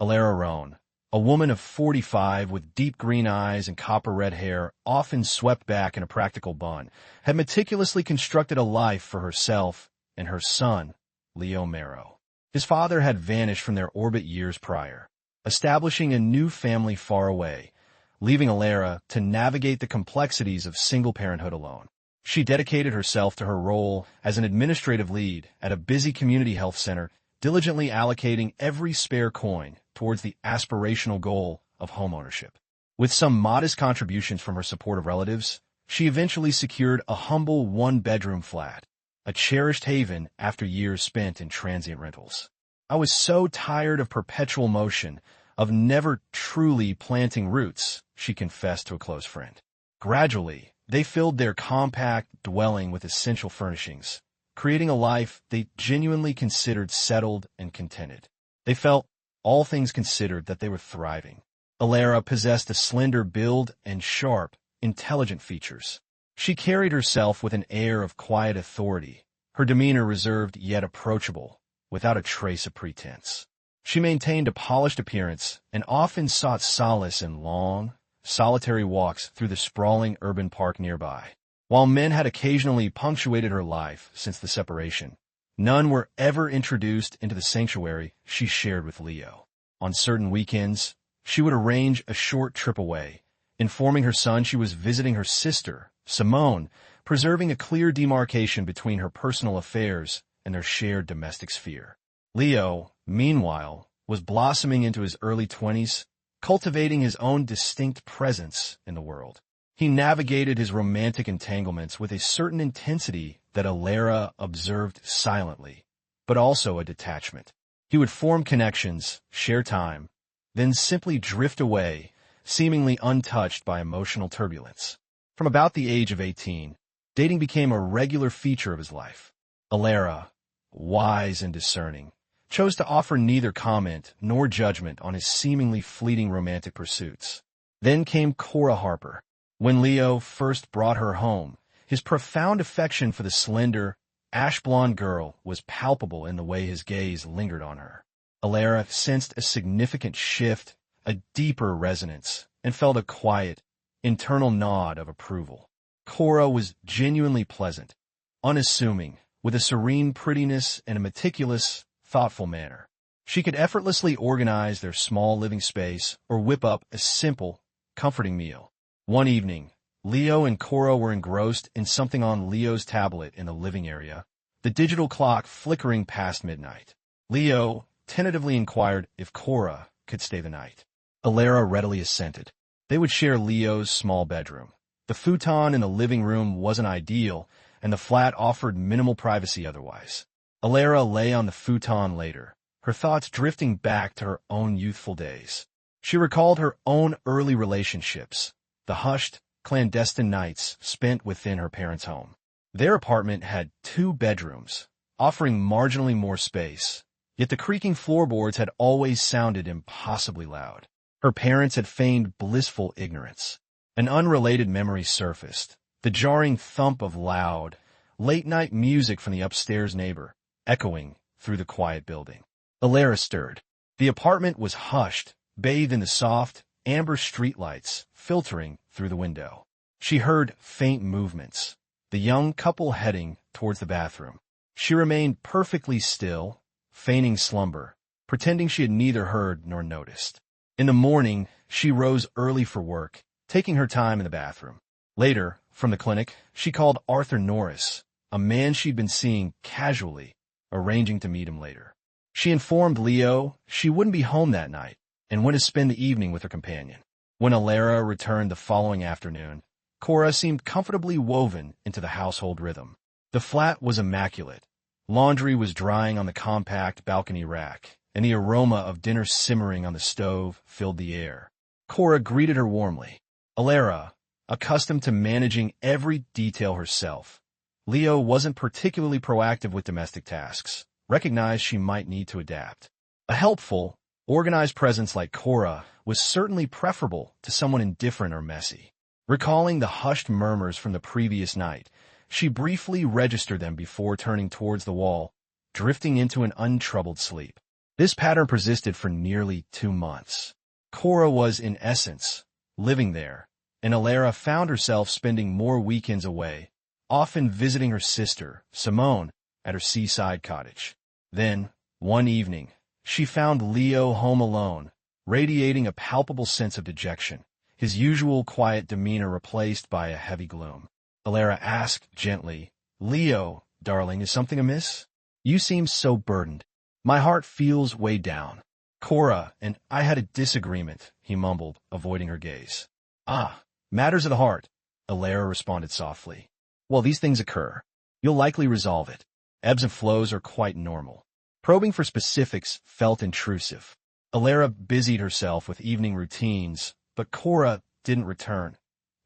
Alara Roan, a woman of 45 with deep green eyes and copper-red hair, often swept back in a practical bun, had meticulously constructed a life for herself and her son, Leo Marrow. His father had vanished from their orbit years prior, establishing a new family far away, leaving Alara to navigate the complexities of single parenthood alone. She dedicated herself to her role as an administrative lead at a busy community health center, diligently allocating every spare coin towards the aspirational goal of homeownership. With some modest contributions from her supportive relatives, she eventually secured a humble one-bedroom flat, a cherished haven after years spent in transient rentals. "I was so tired of perpetual motion, of never truly planting roots," she confessed to a close friend. Gradually, they filled their compact dwelling with essential furnishings, creating a life they genuinely considered settled and contented. They felt, all things considered, that they were thriving. Alara possessed a slender build and sharp, intelligent features. She carried herself with an air of quiet authority, her demeanor reserved yet approachable, without a trace of pretense. She maintained a polished appearance and often sought solace in long, solitary walks through the sprawling urban park nearby. While men had occasionally punctuated her life since the separation, none were ever introduced into the sanctuary she shared with Leo. On certain weekends, she would arrange a short trip away, informing her son she was visiting her sister, Simone, preserving a clear demarcation between her personal affairs and their shared domestic sphere. Leo, meanwhile, was blossoming into his early 20s, cultivating his own distinct presence in the world. He navigated his romantic entanglements with a certain intensity that Alara observed silently, but also a detachment. He would form connections, share time, then simply drift away, seemingly untouched by emotional turbulence. From about the age of 18, dating became a regular feature of his life. Alara, wise and discerning, chose to offer neither comment nor judgment on his seemingly fleeting romantic pursuits. Then came Cora Harper. When Leo first brought her home, his profound affection for the slender, ash-blonde girl was palpable in the way his gaze lingered on her. Alara sensed a significant shift, a deeper resonance, and felt a quiet, internal nod of approval. Cora was genuinely pleasant, unassuming, with a serene prettiness and a meticulous, thoughtful manner. She could effortlessly organize their small living space or whip up a simple, comforting meal. One evening, Leo and Cora were engrossed in something on Leo's tablet in the living area, the digital clock flickering past midnight. Leo tentatively inquired if Cora could stay the night. Alara readily assented. They would share Leo's small bedroom. The futon in the living room wasn't ideal, and the flat offered minimal privacy otherwise. Alara lay on the futon later, her thoughts drifting back to her own youthful days. She recalled her own early relationships, the hushed, clandestine nights spent within her parents' home. Their apartment had 2 bedrooms, offering marginally more space, yet the creaking floorboards had always sounded impossibly loud. Her parents had feigned blissful ignorance. An unrelated memory surfaced, the jarring thump of loud, late-night music from the upstairs neighbor, echoing through the quiet building. Alara stirred. The apartment was hushed, bathed in the soft, amber streetlights filtering through the window. She heard faint movements, the young couple heading towards the bathroom. She remained perfectly still, feigning slumber, pretending she had neither heard nor noticed. In the morning, she rose early for work, taking her time in the bathroom. Later, from the clinic, she called Arthur Norris, a man she'd been seeing casually, arranging to meet him later. She informed Leo she wouldn't be home that night and went to spend the evening with her companion. When Alara returned the following afternoon, Cora seemed comfortably woven into the household rhythm. The flat was immaculate. Laundry was drying on the compact balcony rack, and the aroma of dinner simmering on the stove filled the air. Cora greeted her warmly. Alara, accustomed to managing every detail herself, Leo wasn't particularly proactive with domestic tasks, recognized she might need to adapt. A helpful, organized presence like Cora was certainly preferable to someone indifferent or messy. Recalling the hushed murmurs from the previous night, she briefly registered them before turning towards the wall, drifting into an untroubled sleep. This pattern persisted for nearly 2 months. Cora was, in essence, living there, and Alara found herself spending more weekends away, often visiting her sister, Simone, at her seaside cottage. Then, one evening, she found Leo home alone, radiating a palpable sense of dejection, his usual quiet demeanor replaced by a heavy gloom. Alara asked gently, "Leo, darling, is something amiss? You seem so burdened. My heart feels weighed down." "Cora and I had a disagreement," he mumbled, avoiding her gaze. "Ah, matters of the heart," Alara responded softly. "Well, these things occur. You'll likely resolve it. Ebbs and flows are quite normal." Probing for specifics felt intrusive. Alara busied herself with evening routines, but Cora didn't return.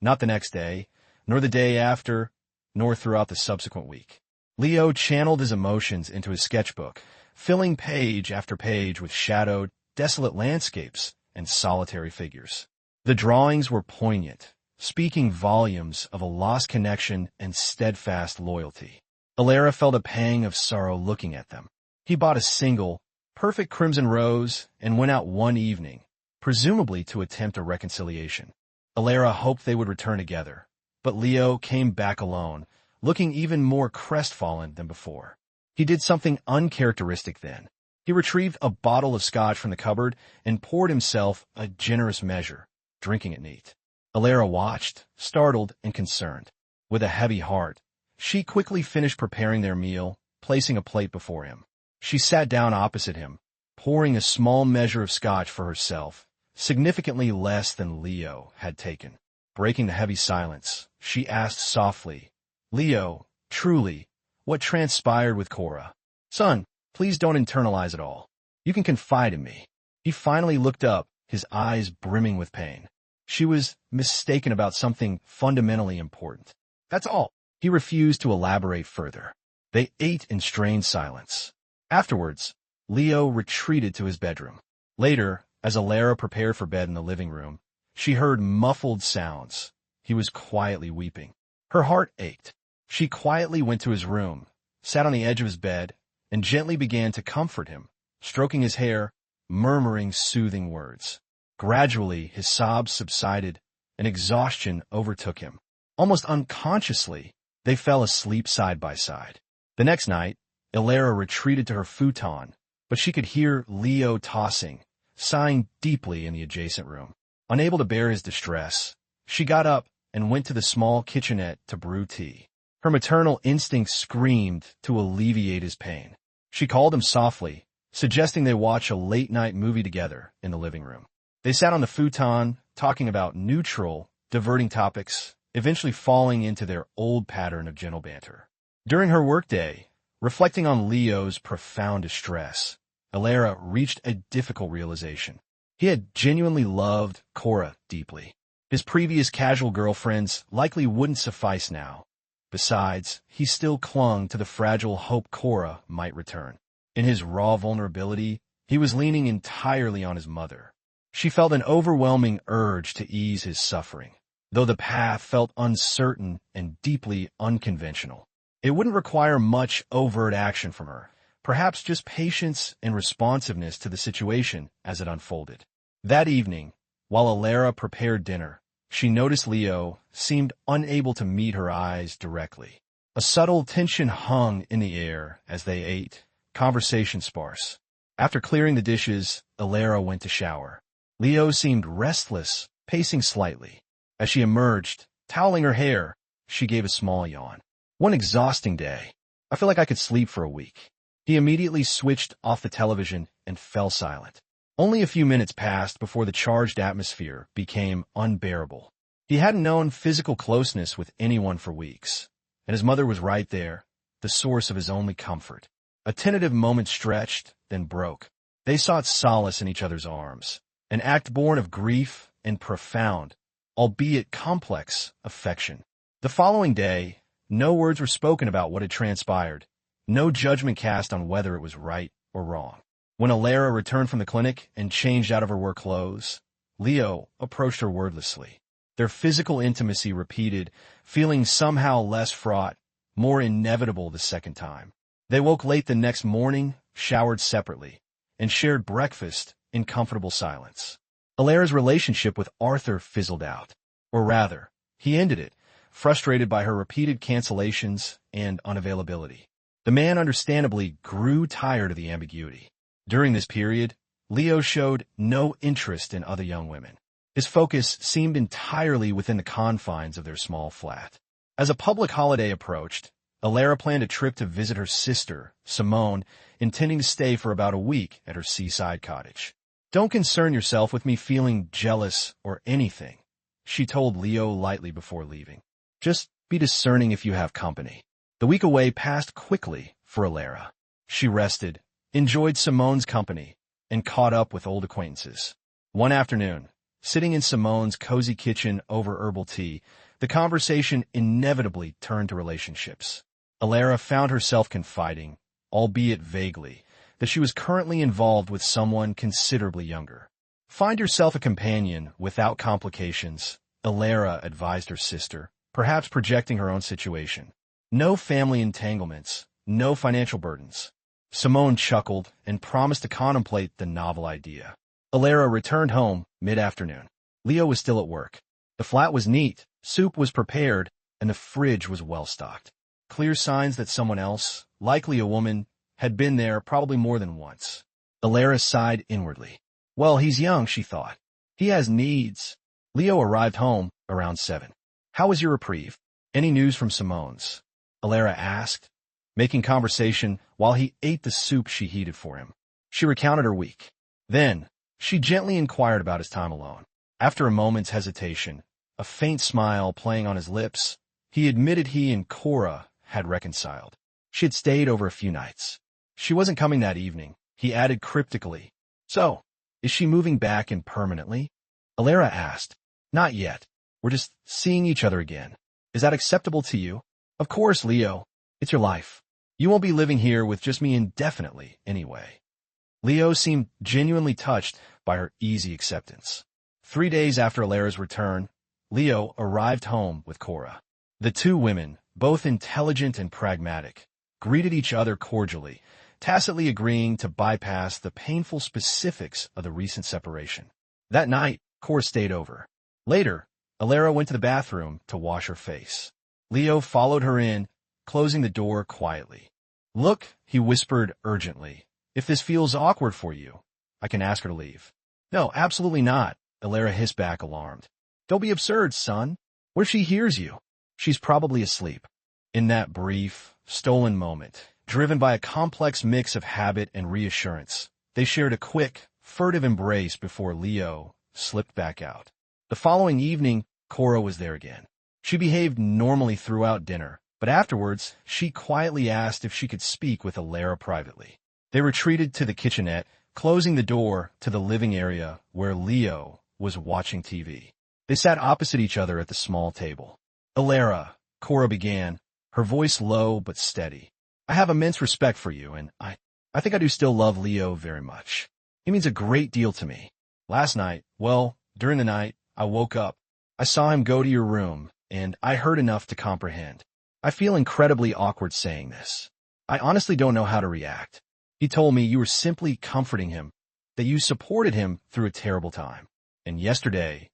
Not the next day, nor the day after, nor throughout the subsequent week. Leo channeled his emotions into his sketchbook, filling page after page with shadowed, desolate landscapes and solitary figures. The drawings were poignant, speaking volumes of a lost connection and steadfast loyalty. Alara felt a pang of sorrow looking at them. He bought a single, perfect crimson rose and went out one evening, presumably to attempt a reconciliation. Alara hoped they would return together, but Leo came back alone, looking even more crestfallen than before. He did something uncharacteristic then. He retrieved a bottle of scotch from the cupboard and poured himself a generous measure, drinking it neat. Alara watched, startled and concerned. With a heavy heart, she quickly finished preparing their meal, placing a plate before him. She sat down opposite him, pouring a small measure of scotch for herself, significantly less than Leo had taken. Breaking the heavy silence, she asked softly, "Leo, truly, what transpired with Cora? Son, please don't internalize it all. You can confide in me." He finally looked up, his eyes brimming with pain. She was mistaken about something fundamentally important. That's all. He refused to elaborate further. They ate in strained silence. Afterwards, Leo retreated to his bedroom. Later, as Alara prepared for bed in the living room, she heard muffled sounds. He was quietly weeping. Her heart ached. She quietly went to his room, sat on the edge of his bed, and gently began to comfort him, stroking his hair, murmuring soothing words. Gradually, his sobs subsided, and exhaustion overtook him. Almost unconsciously, they fell asleep side by side. The next night, Alara retreated to her futon, but she could hear Leo tossing, sighing deeply in the adjacent room. Unable to bear his distress, she got up and went to the small kitchenette to brew tea. Her maternal instinct screamed to alleviate his pain. She called him softly, suggesting they watch a late-night movie together in the living room. They sat on the futon, talking about neutral, diverting topics, eventually falling into their old pattern of gentle banter. During her workday, reflecting on Leo's profound distress, Alara reached a difficult realization. He had genuinely loved Cora deeply. His previous casual girlfriends likely wouldn't suffice now. Besides, he still clung to the fragile hope Cora might return. In his raw vulnerability, he was leaning entirely on his mother. She felt an overwhelming urge to ease his suffering, though the path felt uncertain and deeply unconventional. It wouldn't require much overt action from her, perhaps just patience and responsiveness to the situation as it unfolded. That evening, while Alara prepared dinner, she noticed Leo seemed unable to meet her eyes directly. A subtle tension hung in the air as they ate, conversation sparse. After clearing the dishes, Alara went to shower. Leo seemed restless, pacing slightly. As she emerged, toweling her hair, she gave a small yawn. "One exhausting day. I feel like I could sleep for a week." He immediately switched off the television and fell silent. Only a few minutes passed before the charged atmosphere became unbearable. He hadn't known physical closeness with anyone for weeks, and his mother was right there, the source of his only comfort. A tentative moment stretched, then broke. They sought solace in each other's arms, an act born of grief and profound, albeit complex, affection. The following day, no words were spoken about what had transpired, no judgment cast on whether it was right or wrong. When Alara returned from the clinic and changed out of her work clothes, Leo approached her wordlessly. Their physical intimacy repeated, feeling somehow less fraught, more inevitable the second time. They woke late the next morning, showered separately, and shared breakfast in comfortable silence. Alara's relationship with Arthur fizzled out. Or rather, he ended it, frustrated by her repeated cancellations and unavailability. The man understandably grew tired of the ambiguity. During this period, Leo showed no interest in other young women. His focus seemed entirely within the confines of their small flat. As a public holiday approached, Alara planned a trip to visit her sister, Simone, intending to stay for about a week at her seaside cottage. "Don't concern yourself with me feeling jealous or anything," she told Leo lightly before leaving. "Just be discerning if you have company." The week away passed quickly for Alara. She rested, enjoyed Simone's company, and caught up with old acquaintances. One afternoon, sitting in Simone's cozy kitchen over herbal tea, the conversation inevitably turned to relationships. Alara found herself confiding, albeit vaguely, that she was currently involved with someone considerably younger. "Find yourself a companion without complications," Alara advised her sister, perhaps projecting her own situation. "No family entanglements, no financial burdens." Simone chuckled and promised to contemplate the novel idea. Alara returned home mid-afternoon. Leo was still at work. The flat was neat, soup was prepared, and the fridge was well-stocked. Clear signs that someone else, likely a woman, had been there probably more than once. Alara sighed inwardly. "Well, he's young," she thought. "He has needs." Leo arrived home around 7. "How was your reprieve? Any news from Simone's?" Alara asked, making conversation while he ate the soup she heated for him. She recounted her week. Then, she gently inquired about his time alone. After a moment's hesitation, a faint smile playing on his lips, he admitted he and Cora had reconciled. She had stayed over a few nights. She wasn't coming that evening, he added cryptically. "So, is she moving back in permanently?" Alara asked. "Not yet. We're just seeing each other again. Is that acceptable to you?" "Of course, Leo. It's your life. You won't be living here with just me indefinitely, anyway." Leo seemed genuinely touched by her easy acceptance. 3 days after Alara's return, Leo arrived home with Cora. The two women, both intelligent and pragmatic, greeted each other cordially, tacitly agreeing to bypass the painful specifics of the recent separation. That night, Cora stayed over. Later, Alara went to the bathroom to wash her face. Leo followed her in, closing the door quietly. "Look," he whispered urgently, "if this feels awkward for you, I can ask her to leave." "No, absolutely not," Alara hissed back, alarmed. "Don't be absurd, son. What if she hears you? She's probably asleep." In that brief, stolen moment, driven by a complex mix of habit and reassurance, they shared a quick, furtive embrace before Leo slipped back out. The following evening, Cora was there again. She behaved normally throughout dinner, but afterwards, she quietly asked if she could speak with Alara privately. They retreated to the kitchenette, closing the door to the living area where Leo was watching TV. They sat opposite each other at the small table. "Alara," Cora began, her voice low but steady. "I have immense respect for you, and I think I do still love Leo very much. He means a great deal to me. Last night, during the night, I woke up. I saw him go to your room, and I heard enough to comprehend. I feel incredibly awkward saying this. I honestly don't know how to react. He told me you were simply comforting him, that you supported him through a terrible time. And yesterday,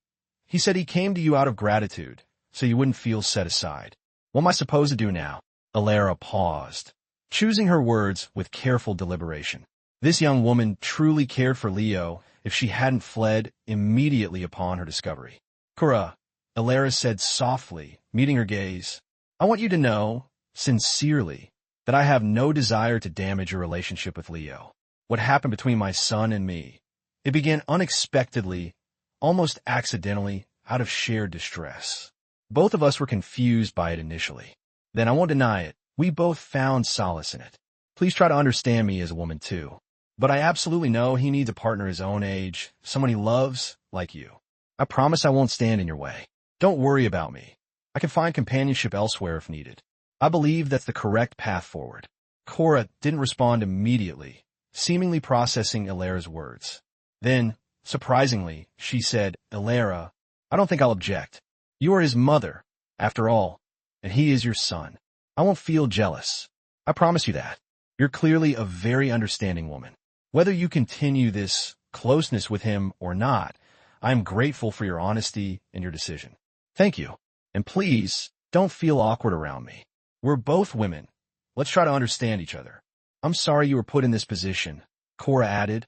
he said he came to you out of gratitude, so you wouldn't feel set aside. What am I supposed to do now?" Alara paused, choosing her words with careful deliberation. This young woman truly cared for Leo if she hadn't fled immediately upon her discovery. "Cora," Alara said softly, meeting her gaze, "I want you to know, sincerely, that I have no desire to damage your relationship with Leo. What happened between my son and me, it began unexpectedly, almost accidentally, out of shared distress. Both of us were confused by it initially. Then, I won't deny it, we both found solace in it. Please try to understand me as a woman too. But I absolutely know he needs a partner his own age, someone he loves, like you. I promise I won't stand in your way. Don't worry about me. I can find companionship elsewhere if needed. I believe that's the correct path forward." Cora didn't respond immediately, seemingly processing Alara's words. Then, surprisingly, she said, "Alara, I don't think I'll object. You are his mother, after all, and he is your son. I won't feel jealous. I promise you that. You're clearly a very understanding woman." Whether you continue this closeness with him or not, I am grateful for your honesty and your decision. Thank you. And please, don't feel awkward around me. We're both women. Let's try to understand each other. I'm sorry you were put in this position, Cora added,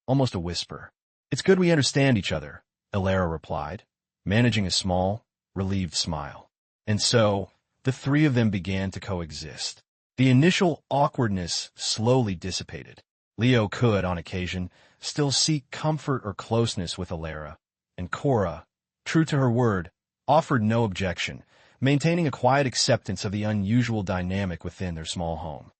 almost a whisper. It's good we understand each other, Elara replied, managing a small, relieved smile. And so, the three of them began to coexist. The initial awkwardness slowly dissipated. Leo could, on occasion, still seek comfort or closeness with Elara, and Cora, true to her word, offered no objection, maintaining a quiet acceptance of the unusual dynamic within their small home.